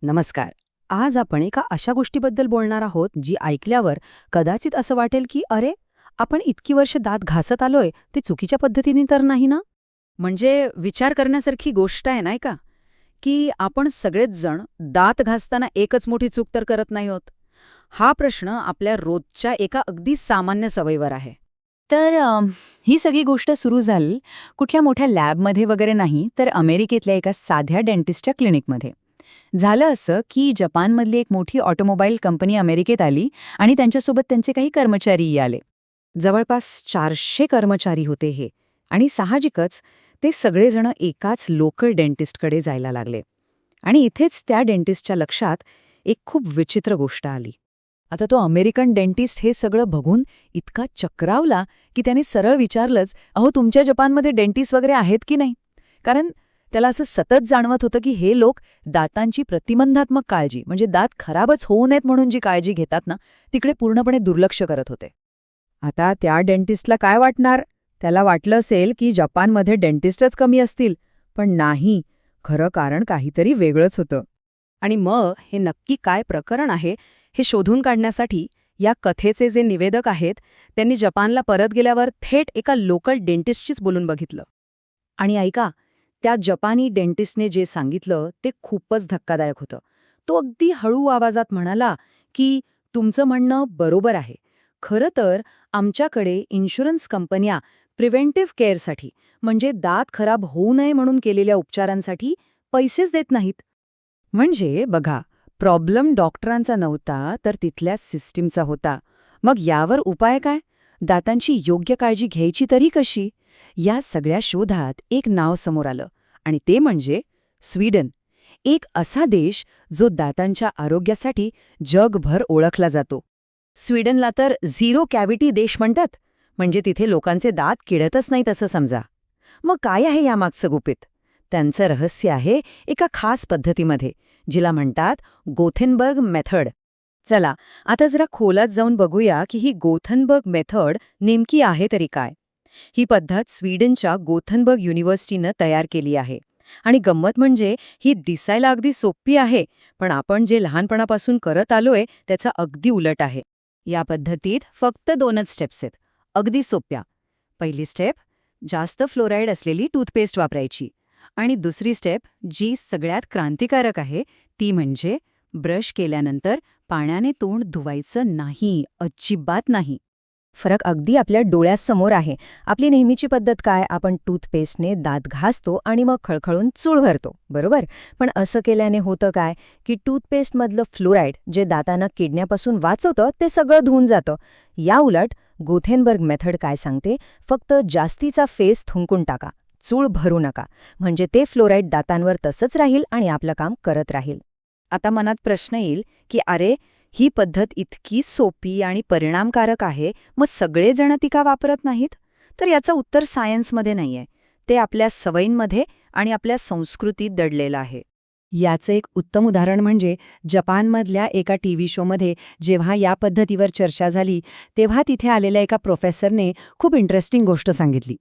नमस्कार. आज आपण एका अशा गोष्टीबद्दल बोलणार आहोत जी ऐकल्यावर कदाचित असं वाटेल की अरे, आपण इतकी वर्ष दात घासत आलोय ते चुकीच्या पद्धतीने तर नाही ना. म्हणजे विचार करण्यासारखी गोष्ट आहे नाही का, की आपण सगळेच जण दात घासताना एकच मोठी चूक तर करत नाही होत. हा प्रश्न आपल्या रोजच्या एका अगदी सामान्य सवयीवर आहे. तर ही सगळी गोष्ट सुरू झाली कुठल्या मोठ्या लॅबमध्ये वगैरे नाही, तर अमेरिकेतल्या एका साध्या डेंटिस्टच्या क्लिनिकमध्ये. झालं असं की जपानमधली एक मोठी ऑटोमोबाईल कंपनी अमेरिकेत आली आणि त्यांच्यासोबत त्यांचे काही कर्मचारीही आले. जवळपास 400 कर्मचारी होते हे, आणि साहजिकच ते सगळेजण एकाच लोकल डेंटिस्टकडे जायला लागले. आणि इथेच त्या डेंटिस्टच्या लक्षात एक खूप विचित्र गोष्ट आली. आता तो अमेरिकन डेंटिस्ट हे सगळं बघून इतका चक्रावला की त्याने सरळ विचारलंच, अहो तुमच्या जपानमध्ये डेंटिस्ट वगैरे आहेत की नाही. कारण त्याला असं सतत जाणवत होतं की हे लोक दातांची प्रतिबंधात्मक काळजी, म्हणजे दात खराबच होऊ नयेत म्हणून जी काळजी घेतात ना, तिकडे पूर्णपणे दुर्लक्ष करत होते. आता त्या डेंटिस्टला काय वाटणार? त्याला वाटलं असेल की जपानमध्ये डेंटिस्टच कमी असतील, पण नाही, खरं कारण काहीतरी वेगळंच होतं. आणि मग हे नक्की काय प्रकरण आहे हे शोधून काढण्यासाठी या कथेचे जे निवेदक आहेत त्यांनी जपानला परत गेल्यावर थेट एका लोकल डेंटिस्टशीच बोलून बघितलं. आणि ऐका, त्या जपानी डेंटिस्टने जे सांगितलं ते खूपच धक्कादायक होतं. तो अगदी हळू आवाजात म्हणाला की तुमचं म्हणणं बरोबर आहे. खरं तर आमच्याकडे इन्शुरन्स कंपन्या प्रिव्हेंटिव्ह केअरसाठी, म्हणजे दात खराब होऊ नये म्हणून केलेल्या उपचारांसाठी पैसेच देत नाहीत. म्हणजे बघा, प्रॉब्लेम डॉक्टरांचा नव्हता तर तिथल्या सिस्टीमचा होता. मग यावर उपाय काय? दातांची योग्य काळजी घ्यायची तरी कशी? या सगळ्या शोधात एक नाव समोर आलं, आणि ते म्हणजे स्वीडन. एक असा देश जो दातांच्या आरोग्यासाठी जगभर ओळखला जातो. स्वीडनला तर झिरो कॅव्हिटी देश म्हणतात, म्हणजे तिथे लोकांचे दात किडतच नाहीत असं समजा. मग काय आहे यामागचं गुपित? त्यांचं रहस्य आहे एका खास पद्धतीमध्ये, जिला म्हणतात गोथेनबर्ग मेथड. चला आता जरा खोलात जाऊन बघूया की ही गोथनबर्ग मेथड नेमकी आहे तरी काय. ही पद्धत स्वीडनच्या गोथनबर्ग युनिव्हर्सिटीनं तयार केली आहे. आणि गंमत म्हणजे ही दिसायला अगदी सोपी आहे, पण आपण जे लहानपणापासून करत आलोय त्याचा अगदी उलट आहे. या पद्धतीत फक्त 2च स्टेप्स आहेत, अगदी सोप्या. पहिली स्टेप, जास्त फ्लोराईड असलेली टूथपेस्ट वापरायची. आणि दुसरी स्टेप, जी सगळ्यात क्रांतिकारक आहे, ती म्हणजे ब्रश केल्यानंतर पाण्याने तोंड धुवायचं नाही, अजिबात नाही. फरक अगदी आपल्या डोळ्यासमोर आहे. आपली नेहमीची पद्धत काय, आपण टूथपेस्टने दात घासतो आणि मग खळखळून चूळ भरतो, बरोबर. पण असं केल्याने होतं काय की टूथपेस्टमधलं फ्लोराईड जे दातांना किडण्यापासून वाचवतं ते सगळं धुवून जातं. या उलट गोथेनबर्ग मेथड काय सांगते, फक्त जास्तीचा फेस थुंकून टाका, चूळ भरू नका, म्हणजे ते फ्लोराईड दातांवर तसंच राहील आणि आपलं काम करत राहील. आता मनात प्रश्न येईल की अरे, ही पद्धत इतकी सोपी आणि परिणामकारक आहे, मग सगळेजण ती का वापरत नाहीत? तर याचं उत्तर सायन्समध्ये नाहीये, ते आपल्या सवयींमध्ये आणि आपल्या संस्कृतीत दडलेलं आहे. याचं एक उत्तम उदाहरण म्हणजे जपानमधल्या एका टीव्ही शोमध्ये जेव्हा या पद्धतीवर चर्चा झाली, तेव्हा तिथे आलेल्या एका प्रोफेसरने खूप इंटरेस्टिंग गोष्ट सांगितली.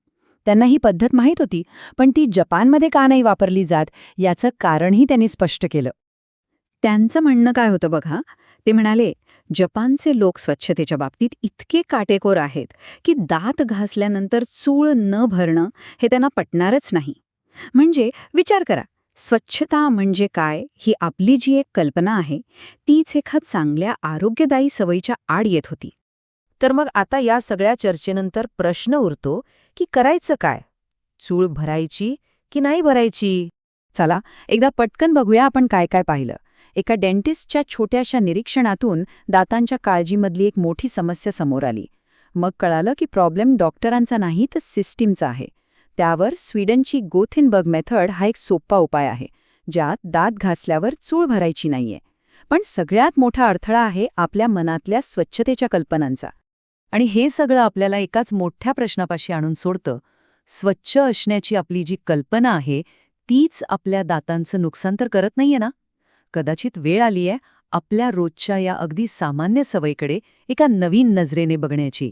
त्यांना ही पद्धत माहीत होती, पण ती जपानमध्ये का नाही वापरली जात याचं कारणही त्यांनी स्पष्ट केलं. त्यांचं म्हणणं काय होतं बघा, ते म्हणाले, जपानचे लोक स्वच्छतेच्या बाबतीत इतके काटेकोर आहेत की दात घासल्यानंतर चूळ न भरणं हे त्यांना पटणारच नाही. म्हणजे विचार करा, स्वच्छता म्हणजे काय ही आपली जी एक कल्पना आहे तीच एका चांगल्या आरोग्यदायी सवयीच्या आड येत होती. तर मग आता या सगळ्या चर्चेनंतर प्रश्न उरतो की करायचं काय? चूळ भरायची की नाही भरायची? चला एकदा पटकन बघूया आपण काय काय पाहिलं. एका डेंटिस्टच्या छोट्याशा निरीक्षणातून दातांच्या काळजीमधली एक मोठी समस्या समोर आली. मग कळालं की प्रॉब्लेम डॉक्टरांचा नाही तर सिस्टीमचा आहे. त्यावर स्वीडनची गोथेनबर्ग मेथड हा एक सोपा उपाय आहे, ज्यात दात घासल्यावर चूळ भरायची नाहीये. पण सगळ्यात मोठा अडथळा आहे आपल्या मनातल्या स्वच्छतेच्या कल्पनांचा. आणि हे सगळं आपल्याला एकाच मोठ्या प्रश्नापाशी आणून सोडतं, स्वच्छ असण्याची आपली जी कल्पना आहे तीच आपल्या दातांचं नुकसान तर करत नाहीये ना? कदाचित वेळ आलीय आपल्या रोजच्या या अगदी सामान्य सवयीकडे एका नवीन नजरेने बघण्याची.